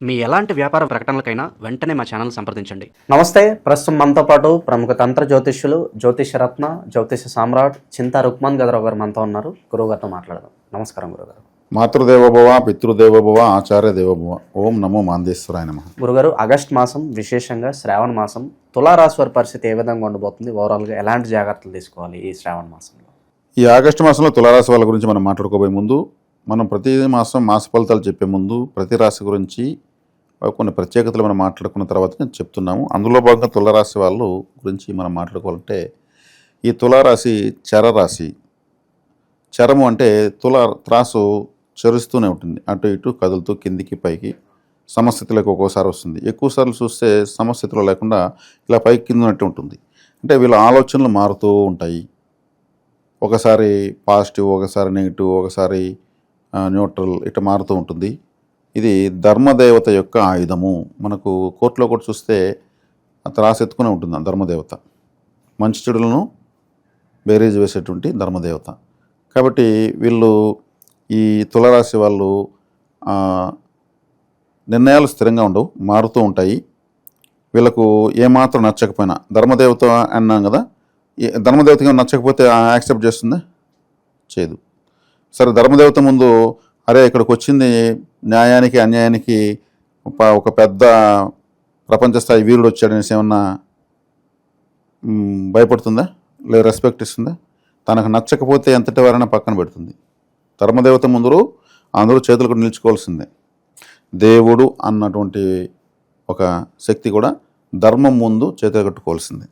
మీ ఎలాంటి వ్యాపార ప్రకటనలకైనా వెంటనే మా ఛానల్ సంప్రదించండి. నమస్తే. ప్రస్తుతం మనతో పాటు ప్రముఖ తంత్ర జ్యోతిష్యులు, జ్యోతిషరత్న, జ్యోతిష సామ్రాట్ చింతా రుక్మాన్ గదరావు గారు మనతో ఉన్నారు. గురువుగారితో మాట్లాడదాం. నమస్కారం గురుగారు. మాతృదేవోభవ, పితృదేవోభవ, ఆచార్య దేవోభవ. ఓం నమో మాందేశ్వరాయ నమః. గురుగారు, ఆగస్ట్ మాసం, విశేషంగా శ్రావణ మాసం, తులారాశి వారి పరిస్థితి ఏ విధంగా ఉండబోతుంది? ఓవరాల్గా ఎలాంటి జాగ్రత్తలు తీసుకోవాలి ఈ శ్రావణ మాసంలో? ఈ ఆగస్టు మాసంలో తులారాశి వాళ్ళ గురించి మనం మాట్లాడుకోబోయే ముందు, మనం ప్రతి మాసం మాస ఫలితాలు చెప్పే ముందు ప్రతి రాశి గురించి కొన్ని ప్రత్యేకతలు మనం మాట్లాడుకున్న తర్వాత నేను చెప్తున్నాము. అందులో భాగంగా తులారాశి వాళ్ళు గురించి మనం మాట్లాడుకోవాలంటే, ఈ తులారాశి చరరాశి. చరము అంటే త్రాసు చరుస్తూనే ఉంటుంది, అటు ఇటు కదులుతూ కిందికి పైకి సమస్థితిలోకి ఒక్కోసారి వస్తుంది. ఎక్కువసార్లు చూస్తే సమస్థితిలో లేకుండా ఇలా పైకి కింద ఉన్నట్టు ఉంటుంది. అంటే వీళ్ళ ఆలోచనలు మారుతూ ఉంటాయి. ఒకసారి పాజిటివ్, ఒకసారి నెగిటివ్, ఒకసారి న్యూట్రల్, ఇట్లా మారుతూ ఉంటుంది. ఇది ధర్మదేవత యొక్క ఆయుధము. మనకు కోర్టులో కూడా చూస్తే త్రాసు ఎత్తుకునే ఉంటుంది ఆ ధర్మదేవత. మంచి చెడులను బేరీజ్ వేసేటువంటి ధర్మదేవత. కాబట్టి వీళ్ళు, ఈ తులారాశి వాళ్ళు నిర్ణయాలు స్థిరంగా ఉండవు, మారుతూ ఉంటాయి. వీళ్ళకు ఏమాత్రం నచ్చకపోయినా, ధర్మదేవత అన్నాం కదా, ధర్మదేవతగా నచ్చకపోతే యాక్సెప్ట్ చేస్తుందా? చేయదు. సరే, ధర్మదేవత ముందు అరే ఇక్కడికి వచ్చింది న్యాయానికి అన్యాయానికి ఒక పెద్ద ప్రపంచ స్థాయి వీరుడు వచ్చాడనేసి ఏమన్నా భయపడుతుందా? లేదా రెస్పెక్ట్ ఇస్తుందా? తనకు నచ్చకపోతే ఎంతటి వారైనా పక్కన పెడుతుంది. ధర్మదేవత ముందు అందరూ చేతులకు నిలుచుకోవాల్సిందే. దేవుడు అన్నటువంటి ఒక శక్తి కూడా ధర్మం ముందు చేతులు కట్టుకోవాల్సిందే.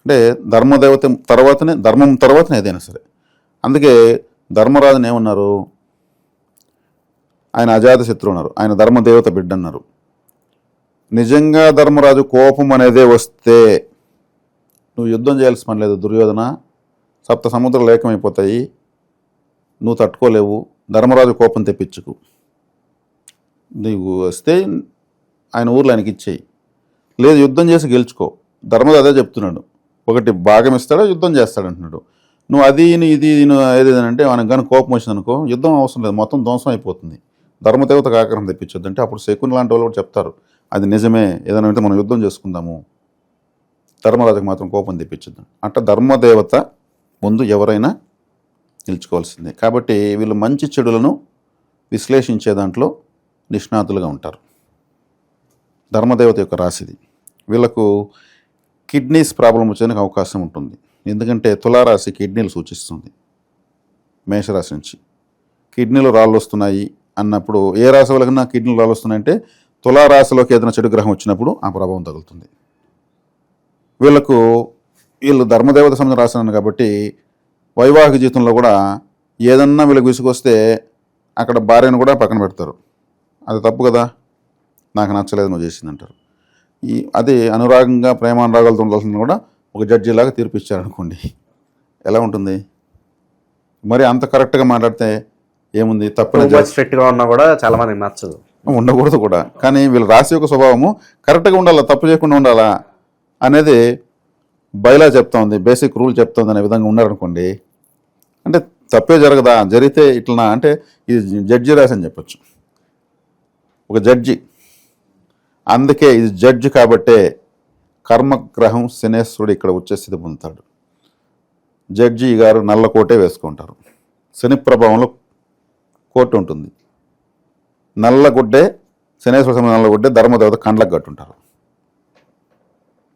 అంటే ధర్మదేవత తర్వాతనే, ధర్మం తర్వాతనే ఏదైనా సరే. అందుకే ధర్మరాజుని ఏమన్నారు? ఆయన అజాత శత్రువు అన్నారు, ఆయన ధర్మదేవత బిడ్డ అన్నారు. నిజంగా ధర్మరాజు కోపం అనేదే వస్తే నువ్వు యుద్ధం చేయాల్సిన పని లేదు. దుర్యోధన, సప్త సముద్రాలు ఏకమైపోతాయి, నువ్వు తట్టుకోలేవు. ధర్మరాజు కోపం తెప్పించుకు. నువ్వు వస్తే ఆయన ఊర్లో ఆయనకి ఇచ్చేయి, లేదు యుద్ధం చేసి గెలుచుకో. ధర్మరాజు అదే చెప్తున్నాడు. ఒకటి భాగం ఇస్తాడా, యుద్ధం చేస్తాడంటున్నాడు. నువ్వు అది ఇది ఏదేనంటే మనకు కానీ కోపం వచ్చిందనుకో, యుద్ధం అవసరం లేదు, మొత్తం ధ్వంసం అయిపోతుంది. ధర్మదేవతకు ఆగ్రహం తెప్పించొద్దు అంటే అప్పుడు శకుని లాంటి వాళ్ళు కూడా చెప్తారు, అది నిజమే, ఏదైనా అంటే మనం యుద్ధం చేసుకుందాము, ధర్మరాజుకు మాత్రం కోపం తెప్పించొద్దు. అట్లా ధర్మదేవత ముందు ఎవరైనా నిలుచుకోవాల్సిందే. కాబట్టి వీళ్ళు మంచి చెడులను విశ్లేషించే దాంట్లో నిష్ణాతులుగా ఉంటారు. ధర్మదేవత యొక్క రాశిది. వీళ్ళకు కిడ్నీస్ ప్రాబ్లం వచ్చేందుకు అవకాశం ఉంటుంది. ఎందుకంటే తులారాశి కిడ్నీలు సూచిస్తుంది. మేషరాశి నుంచి కిడ్నీలు రాళ్ళు వస్తున్నాయి అన్నప్పుడు, ఏ రాశి వాళ్ళకన్నా కిడ్నీలు రాళ్ళు వస్తున్నాయంటే తులారాశిలోకి ఏదైనా చెడు గ్రహం వచ్చినప్పుడు ఆ ప్రభావం తగులుతుంది. వీళ్ళు ధర్మదేవత సంబంధం రాసినాను కాబట్టి వైవాహిక జీవితంలో కూడా ఏదన్నా వీళ్ళకి విసుగొస్తే అక్కడ భార్యను కూడా పక్కన పెడతారు. అది తప్పు కదా, నాకు నచ్చలేదు నువ్వు చేసిందంటారు. అది అనురాగంగా, ప్రేమానురాగాలతో ఉండాల్సింది కూడా ఒక జడ్జిలాగా తీర్పు ఇచ్చారనుకోండి, ఎలా ఉంటుంది? మరి అంత కరెక్ట్గా మాట్లాడితే ఏముంది? తప్పని స్ట్రిక్ట్గా ఉన్నా కూడా చాలా మందికి నచ్చదు, ఉండకూడదు కూడా. కానీ వీళ్ళ రాశి యొక్క స్వభావము కరెక్ట్గా ఉండాలా, తప్పు చేయకుండా ఉండాలా అనేది బైలా చెప్తా ఉంది, బేసిక్ రూల్ చెప్తా ఉంది అనే విధంగా ఉన్నారనుకోండి, అంటే తప్పే జరగదా, జరిగితే ఇట్లా అంటే ఇది జడ్జి రాశి అని చెప్పచ్చు. ఒక జడ్జి, అందుకే ఇది జడ్జి కాబట్టే కర్మగ్రహం శనేశ్వరుడు ఇక్కడ ఉచ్చస్థితి పొందుతాడు. జడ్జి గారు నల్ల కోటే వేసుకుంటారు. శని ప్రభావంలో కోటు ఉంటుంది. నల్లగుడ్డే, శనేశ్వర సమయం నల్లగుడ్డే ధర్మదేవత కండ్లకు కట్టుంటారు.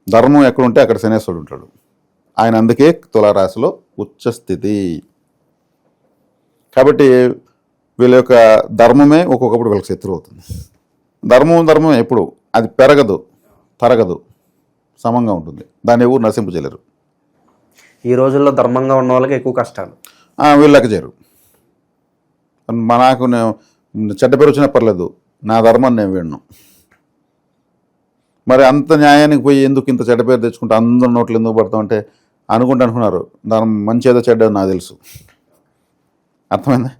ధర్మం ఎక్కడుంటే అక్కడ శనేశ్వరుడు ఉంటాడు. ఆయన అందుకే తులారాశిలో ఉచ్చస్థితి. కాబట్టి వీళ్ళ యొక్క ధర్మమే ఒక్కొక్కప్పుడు వీళ్ళకి శత్రువు అవుతుంది. ధర్మం ఎప్పుడు అది పెరగదు, తరగదు, సమంగా ఉంటుంది. దాన్ని ఎవరు నశింపజేయలేరు. ఈ రోజుల్లో ధర్మంగా ఉన్న వాళ్ళకి ఎక్కువ కష్టాలు, వీళ్ళకి చేరు. నాకు చెడ్డ పేరు వచ్చినా పర్లేదు, నా ధర్మాన్ని నేను విన్ను. మరి అంత న్యాయానికి పోయి ఎందుకు ఇంత చెడ్డ పేరు తెచ్చుకుంటే అందరు నోట్లు ఎందుకు పడతాం అంటే అనుకున్నారు. ధర్మం మంచి ఏదో చెడ్డ నాకు తెలుసు. అర్థమైందా?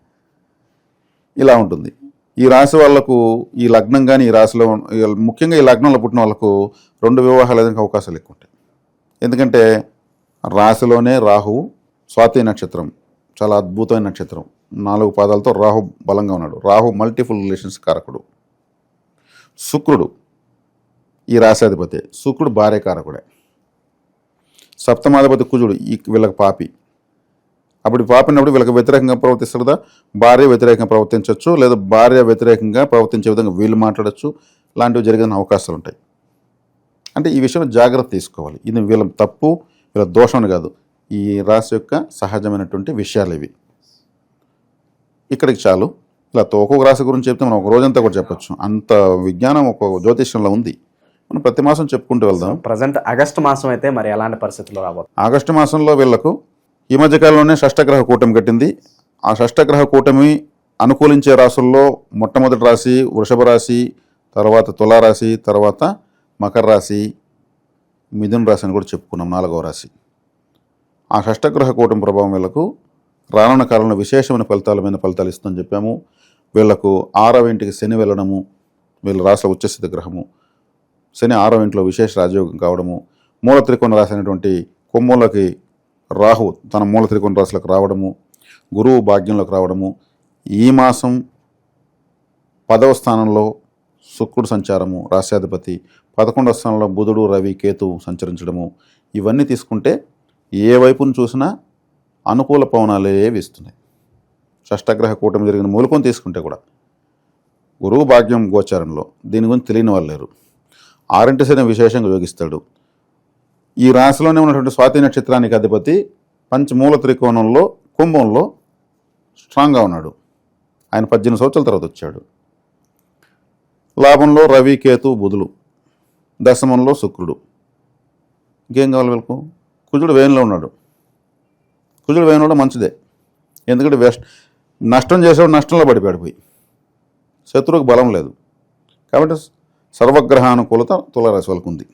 ఇలా ఉంటుంది. ఈ రాశి వాళ్లకు, ఈ లగ్నం కానీ ఈ రాశిలో, ముఖ్యంగా ఈ లగ్నంలో పుట్టిన వాళ్ళకు 2 వివాహాలు అయ్యేందుకు అవకాశాలు ఎక్కువ ఉంటాయి. ఎందుకంటే రాశిలోనే రాహువు, స్వాతి నక్షత్రం చాలా అద్భుతమైన నక్షత్రం, 4 పాదాలతో రాహు బలంగా ఉన్నాడు. రాహు మల్టిపుల్ రిలేషన్స్ కారకుడు. శుక్రుడు ఈ రాశాధిపతి, శుక్రుడు భార్యకారకుడే. సప్తమాధిపతి కుజుడు వీళ్ళకి పాపి. అప్పుడు పాపినప్పుడు వీళ్ళకి వ్యతిరేకంగా ప్రవర్తిస్తాడు కదా, భార్య వ్యతిరేకంగా ప్రవర్తించవచ్చు, లేదా భార్య వ్యతిరేకంగా ప్రవర్తించే విధంగా వీళ్ళు మాట్లాడచ్చు, లాంటివి జరిగే అవకాశాలు ఉంటాయి. అంటే ఈ విషయంలో జాగ్రత్త తీసుకోవాలి. ఇది వీళ్ళ తప్పు, వీళ్ళ దోషం అని కాదు, ఈ రాశి యొక్క సహజమైనటువంటి విషయాలు ఇవి. ఇక్కడికి చాలు. ఇలా ఒక్కొక్క రాశి గురించి చెప్తే మనం ఒక రోజంతా కూడా చెప్పచ్చు, అంత విజ్ఞానం ఒక్కొక్క జ్యోతిష్యంలో ఉంది. మనం ప్రతి మాసం చెప్పుకుంటూ వెళ్దాం. ప్రజెంట్ ఆగస్టు మాసం అయితే మరి ఎలాంటి పరిస్థితుల్లో రాబోతుంది? ఆగస్టు మాసంలో వీళ్లకు ఈ మధ్యకాలంలోనే షష్టగ్రహ కూటమి కట్టింది. ఆ షష్టగ్రహ కూటమి అనుకూలించే రాశుల్లో మొట్టమొదటి రాశి వృషభ రాశి, తర్వాత తులారాశి, తర్వాత మకర రాశి, మిథున రాశి అని కూడా చెప్పుకున్నాం, 4వ రాశి. ఆ షష్టగ్రహ కూటమి ప్రభావం వీళ్లకు రానున్న కాలంలో విశేషమైన ఫలితాలు ఇస్తుందని చెప్పాము. వీళ్లకు 6వ ఇంటికి శని వెళ్ళడము, వీళ్ళ రాశిలో ఉచ్చస్థితి గ్రహము, శని 6వ ఇంట్లో విశేష రాజయోగం కావడము, మూల త్రికోణ రాశి అయినటువంటి కొమ్ములకి రాహు తన మూల త్రికోణ రాశిలోకి రావడము, గురువు భాగ్యంలోకి రావడము, ఈ మాసం 10వ స్థానంలో శుక్రుడు సంచారము రాశ్యాధిపతి, 11వ స్థానంలో బుధుడు రవి కేతు సంచరించడము, ఇవన్నీ తీసుకుంటే ఏ వైపును చూసినా అనుకూల పవనాలే వీస్తున్నాయి. షష్టగ్రహ కూటమి జరిగిన మూలకం తీసుకుంటే కూడా గురువు భాగ్యం గోచారంలో, దీని గురించి తెలియని వాళ్ళు లేరు. 6వ శని విశేషంగా యోగిస్తాడు. ఈ రాశిలోనే ఉన్నటువంటి స్వాతి నక్షత్రానికి అధిపతి పంచమూల త్రికోణంలో కుంభంలో స్ట్రాంగ్గా ఉన్నాడు. ఆయన 18 సంవత్సరాల తర్వాత వచ్చాడు. లాభంలో రవి కేతు బుధులు, దశమంలో శుక్రుడు. ఇంకేం కావాలి వీళ్ళకు? కుజుడు వేయంలో ఉన్నాడు. కుజుడు వేయడం కూడా మంచిదే, ఎందుకంటే నష్టం చేసేవాడు నష్టంలో పడిపోయి శత్రువుకు బలం లేదు. కాబట్టి సర్వగ్రహానుకూలత తులారాశి వాళ్ళకు ఉంది.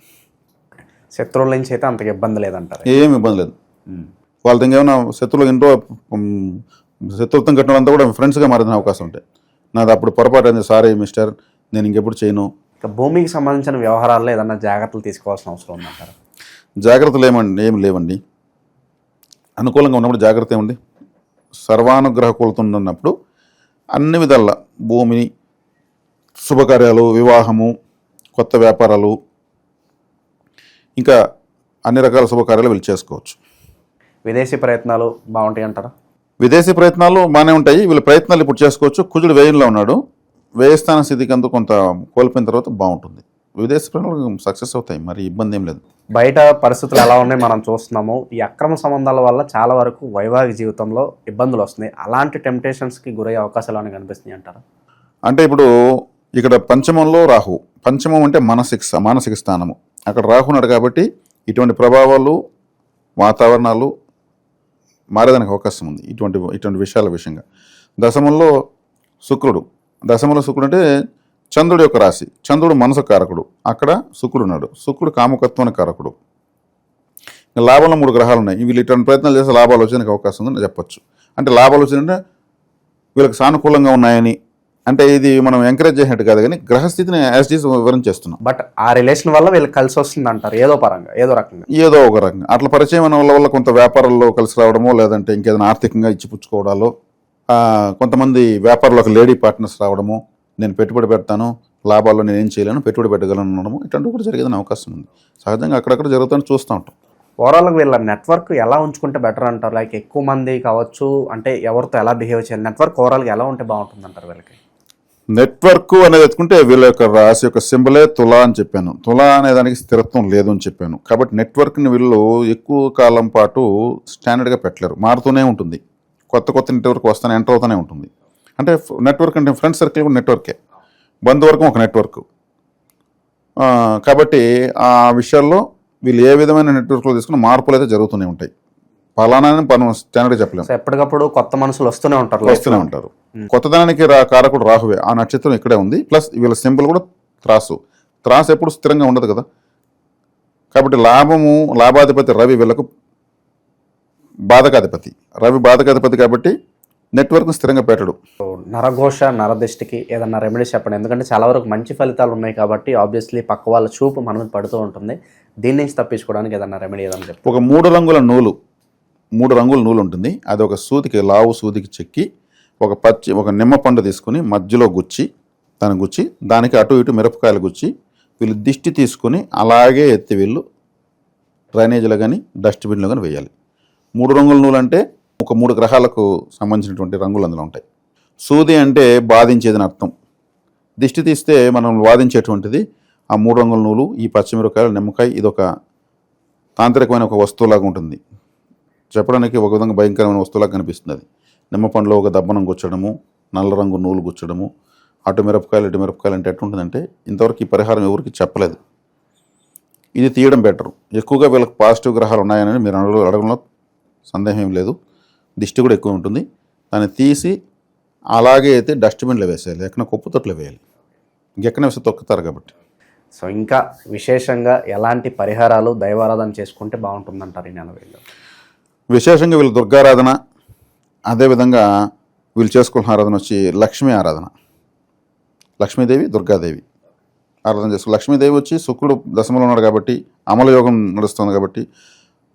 శత్రువుల నుంచి అయితే అంతగా ఇబ్బంది లేదంటారు? ఏమి ఇబ్బంది లేదు. వాళ్ళతో ఇంకేమైనా శత్రువులు ఇంట్లో శత్రుత్వం కట్టడం అంతా కూడా ఫ్రెండ్స్గా మారిన అవకాశం ఉంటాయి. నాది అప్పుడు పొరపాటు అయింది, సారీ మిస్టర్, నేను ఇంకెప్పుడు చేయను. ఇక భూమికి సంబంధించిన వ్యవహారాల్లో ఏదన్నా జాగ్రత్తలు తీసుకోవాల్సిన అవసరం ఉందంటారు? జాగ్రత్తలు ఏమి లేవండి. అనుకూలంగా ఉన్నప్పుడు జాగ్రత్త ఏముంది? సర్వానుగ్రహకూలతున్నప్పుడు అన్ని విధాల భూమి, శుభకార్యాలు, వివాహము, కొత్త వ్యాపారాలు, ఇంకా అన్ని రకాల శుభకార్యాలు వీళ్ళు చేసుకోవచ్చు. విదేశీ ప్రయత్నాలు బాగుంటాయి అంటారా? విదేశీ ప్రయత్నాలు బాగానే ఉంటాయి. వీళ్ళ ప్రయత్నాలు ఇప్పుడు చేసుకోవచ్చు. కుజుడు వ్యయంలో ఉన్నాడు. వ్యయస్థాన స్థితికి అంతా కొంత కోల్పోయిన తర్వాత బాగుంటుంది. విదేశీ ప్రయత్నాలు సక్సెస్ అవుతాయి, మరి ఇబ్బంది ఏం లేదు. బయట పరిస్థితులు ఎలా ఉన్నాయి మనం చూస్తున్నాము. ఈ అక్రమ సంబంధాల వల్ల చాలా వరకు వైవాహిక జీవితంలో ఇబ్బందులు వస్తున్నాయి. అలాంటి టెంప్టేషన్స్కి గురయ్యే అవకాశాలు అని కనిపిస్తున్నాయి అంటారా? అంటే ఇప్పుడు ఇక్కడ పంచమంలో రాహు, పంచమం అంటే మానసిక స్థానము, అక్కడ రాహు ఉన్నాడు. కాబట్టి ఇటువంటి ప్రభావాలు, వాతావరణాలు మారేదానికి అవకాశం ఉంది ఇటువంటి విషయాల విషయంగా. దశమంలో శుక్రుడు అంటే చంద్రుడి యొక్క రాశి. చంద్రుడు మనసు కారకుడు, అక్కడ శుక్రుడు ఉన్నాడు. శుక్రుడు కామకత్వానికి కారకుడు. లాభంలో 3 గ్రహాలు ఉన్నాయి. వీళ్ళు ఇటువంటి ప్రయత్నాలు చేస్తే లాభాలు వచ్చేందుకు అవకాశం ఉందని చెప్పొచ్చు. అంటే లాభాలు వచ్చిందంటే వీళ్ళకి సానుకూలంగా ఉన్నాయని, అంటే ఇది మనం ఎంకరేజ్ చేసినట్టు కాదు, కానీ గ్రహస్థితిని యాజ్ ఈజ్ వివరణ చేస్తున్నాం. బట్ ఆ రిలేషన్ వల్ల వీళ్ళకి కలిసి వస్తుంది అంటారు, ఏదో పరంగా, ఏదో ఒక రకంగా. అట్లా పరిచయం వల్ల కొంత వ్యాపారాల్లో కలిసి రావడమో, లేదంటే ఇంకేదైనా ఆర్థికంగా ఇచ్చిపుచ్చుకోవడాలో, కొంతమంది వ్యాపారంలోకి లేడీ పార్ట్నర్స్ రావడము, నేను పెట్టుబడి పెడతాను, లాభాల్లో నేనేం చేయలేను, పెట్టుబడి పెట్టగలను అనడము, ఇట్లాంటివి కూడా జరిగేదని అవకాశం ఉంది. సహజంగా అక్కడక్కడ జరుగుతుందని చూస్తూ ఉంటాం. ఓవరాల్గా వీళ్ళ నెట్వర్క్ ఎలా ఉంచుకుంటే బెటర్ అంటారు? లైక్ ఎక్కువ మంది కావచ్చు, అంటే ఎవరితో ఎలా బిహేవ్ చేయాలి, నెట్వర్క్ ఓవరాల్గా ఎలా ఉంటే బాగుంటుంది అంటారు వీళ్ళకి? నెట్వర్క్ అనేది ఎత్తుకుంటే వీళ్ళ యొక్క రాశి యొక్క సింబలే తులా అని చెప్పాను. తులా అనే దానికి స్థిరత్వం లేదు అని చెప్పాను. కాబట్టి నెట్వర్క్ని వీళ్ళు ఎక్కువ కాలం పాటు స్టాండర్డ్గా పెట్టలేరు, మారుతూనే ఉంటుంది. కొత్త నెట్వర్క్ ఎంటర్ అవుతూనే ఉంటుంది. అంటే నెట్వర్క్ అంటే ఫ్రెండ్ సర్కిల్ కూడా నెట్వర్కే, బంధువర్గం ఒక నెట్వర్క్. కాబట్టి ఆ విషయాల్లో వీళ్ళు ఏ విధమైన నెట్వర్క్లో తీసుకున్న మార్పులు అయితే జరుగుతూనే ఉంటాయి. ఫలానా మనం స్టాండర్డ్గా చెప్పలేము. ఎప్పటికప్పుడు కొత్త మనుషులు వస్తూనే ఉంటారు. కొత్తదానికి కారకుడు రాహువే. ఆ నక్షత్రం ఇక్కడే ఉంది. ప్లస్ వీళ్ళ సింబల్ కూడా త్రాసు ఎప్పుడు స్థిరంగా ఉండదు కదా. కాబట్టి లాభాధిపతి రవి వీళ్ళకు బాధకాధిపతి కాబట్టి నెట్వర్క్ స్థిరంగా పెట్టడు. నరఘోష నరదిష్టికి ఏదన్నా రెమెడీస్ చెప్పండి, ఎందుకంటే చాలా వరకు మంచి ఫలితాలు ఉన్నాయి కాబట్టి ఆబ్వియస్లీ పక్క వాళ్ళ చూపు మన మీద పడుతూ ఉంటుంది. దీని నుంచి తప్పించుకోవడానికి ఏదన్నా రెమెడీ ఏదన్నా చెప్పండి. ఒక 3 రంగుల నూలు ఉంటుంది. అది ఒక లావు సూదికి చెక్కి ఒక నిమ్మ పండు తీసుకుని మధ్యలో గుచ్చి దాన్ని గుచ్చి దానికి అటు ఇటు మిరపకాయలు గుచ్చి వీళ్ళు దిష్టి తీసుకొని అలాగే ఎత్తి వీళ్ళు డ్రైనేజీలో కానీ డస్ట్బిన్లో కానీ వేయాలి. 3 రంగుల నూలు అంటే ఒక 3 గ్రహాలకు సంబంధించినటువంటి రంగులు అందులో ఉంటాయి. సూది అంటే బాధించేదని అర్థం. దిష్టి తీస్తే మనం వాదించేటువంటిది ఆ 3 రంగుల నూలు, ఈ పచ్చిమిరపకాయలు, నిమ్మకాయ. ఇదొక తాంత్రికమైన ఒక వస్తువులాగా ఉంటుంది. చెప్పడానికి ఒక విధంగా భయంకరమైన వస్తువులాగా కనిపిస్తుంది. అది నిమ్మ పండులో ఒక దబ్బనం గుచ్చడము, నల్ల రంగు నూలు గుచ్చడము, అటు మిరపకాయలు ఇటు మిరపకాయలు అంటే ఎట్లుంటుందంటే ఇంతవరకు ఈ పరిహారం ఎవరికి చెప్పలేదు. ఇది తీయడం బెటర్. ఎక్కువగా వీళ్ళకి పాజిటివ్ గ్రహాలు ఉన్నాయని మీరు అడగడంలో సందేహం ఏం లేదు. దిష్టి కూడా ఎక్కువ ఉంటుంది. దాన్ని తీసి అలాగే అయితే డస్ట్బిన్లో వేసేయాలి, ఎక్కడ కుప్పతొట్లో వేయాలి. ఇంకెక్కడ వేస్తే తొక్కుతారు కాబట్టి. సో ఇంకా విశేషంగా ఎలాంటి పరిహారాలు దైవారాధన చేసుకుంటే బాగుంటుందంటారు ఈ నెల వేళలో? విశేషంగా వీళ్ళు దుర్గారాధన, అదేవిధంగా వీళ్ళు చేసుకున్న ఆరాధన వచ్చి లక్ష్మీ ఆరాధన. లక్ష్మీదేవి, దుర్గాదేవి ఆరాధన చేసుకో. లక్ష్మీదేవి వచ్చి శుక్రుడు దశమలో ఉన్నాడు కాబట్టి అమల యోగం నడుస్తుంది కాబట్టి,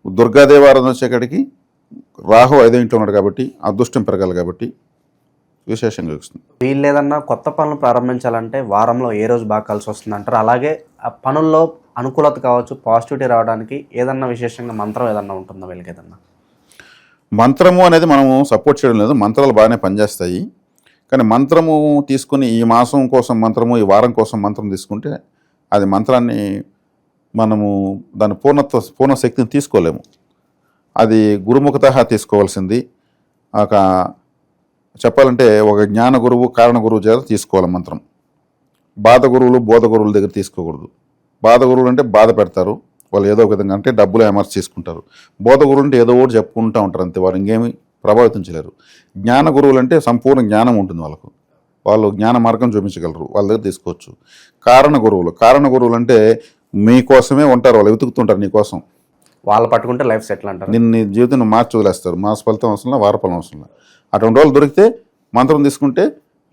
దుర్గాదేవి ఆరాధన వచ్చేకాడికి రాహు 5వ ఇంట్లో ఉన్నాడు కాబట్టి అదృష్టం పెరగాలి కాబట్టి విశేషంగా చూస్తుంది. వీళ్ళు ఏదన్నా కొత్త పనులు ప్రారంభించాలంటే వారంలో ఏ రోజు బాగా కలిసి వస్తుంది అంటారు? అలాగే ఆ పనుల్లో అనుకూలత కావచ్చు, పాజిటివిటీ రావడానికి ఏదన్నా విశేషంగా మంత్రం ఏదన్నా ఉంటుందా వీళ్ళకి? ఏదన్నా మంత్రము అనేది మనము సపోర్ట్ చేయడం లేదు. మంత్రాలు బాగానే పనిచేస్తాయి. కానీ మంత్రము తీసుకుని ఈ మాసం కోసం మంత్రము, ఈ వారం కోసం మంత్రం తీసుకుంటే అది మంత్రాన్ని మనము దాని పూర్ణ శక్తిని తీసుకోలేము. అది గురుముఖతః తీసుకోవాల్సింది. ఒక చెప్పాలంటే ఒక జ్ఞాన గురువు, కారణ గురువు చేత తీసుకోవాలి మంత్రం. బాధ గురువులు, బోధ గురువుల దగ్గర తీసుకోకూడదు. బాధ గురువులు అంటే బాధ పెడతారు వాళ్ళు, ఏదో ఒక విధంగా అంటే డబ్బులు ఎమర్స్ చేసుకుంటారు. బోధ గురువులు అంటే ఏదో ఒకటి చెప్పుకుంటూ ఉంటారు అంతే, వారు ఇంకేమి ప్రభావితం చేయలేరు. జ్ఞాన గురువులు అంటే సంపూర్ణ జ్ఞానం ఉంటుంది వాళ్ళకు, వాళ్ళు జ్ఞాన మార్గం చూపించగలరు, వాళ్ళ దగ్గర తీసుకోవచ్చు. కారణ గురువులు అంటే మీకోసమే ఉంటారు, వాళ్ళు వెతుకుతుంటారు నీకోసం. వాళ్ళు పట్టుకుంటే లైఫ్ సెటిల్ అంటారు. నీ జీవితం మార్చి వదిలేస్తారు. మాస ఫలితం అవసరంలా, వార ఫలం అవసరంలా. అటువంటి వాళ్ళు దొరికితే మంత్రం తీసుకుంటే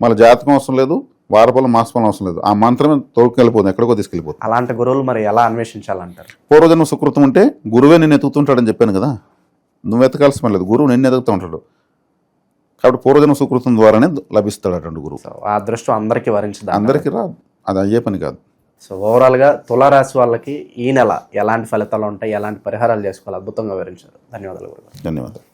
మళ్ళీ జాతకం అవసరం లేదు, వారఫలం మాసఫలం అవసరం లేదు. ఆ మంత్రమే తోడుకెళ్ళిపోతుంది, ఎక్కడికో తీసుకెళ్ళిపోతుంది. అలాంటి గురువులు మరి ఎలా అన్వేషించాలంటారు? పూర్వజన్మ సుకృతం ఉంటే గురువే నిన్ను ఎతుకుతుంటాడని చెప్పాను కదా, నువ్వు వెతకాల్సి పని లేదు, గురువు నిన్ను ఎదుగుతూ ఉంటాడు. కాబట్టి పూర్వజన్మ సుకృతం ద్వారానే లభిస్తాడు అటువంటి గురువు. సో ఆ అదృష్టం అందరికీ వరించదు, అందరికీ రాదు, అది అయ్యే పని కాదు. సో ఓవరాల్గా తులారాశి వాళ్ళకి ఈ నెల ఎలాంటి ఫలితాలు ఉంటాయి, ఎలాంటి పరిహారాలు చేసుకోవాలి, అద్భుతంగా వివరించారు. ధన్యవాదాలు గురుగారు. ధన్యవాదాలు.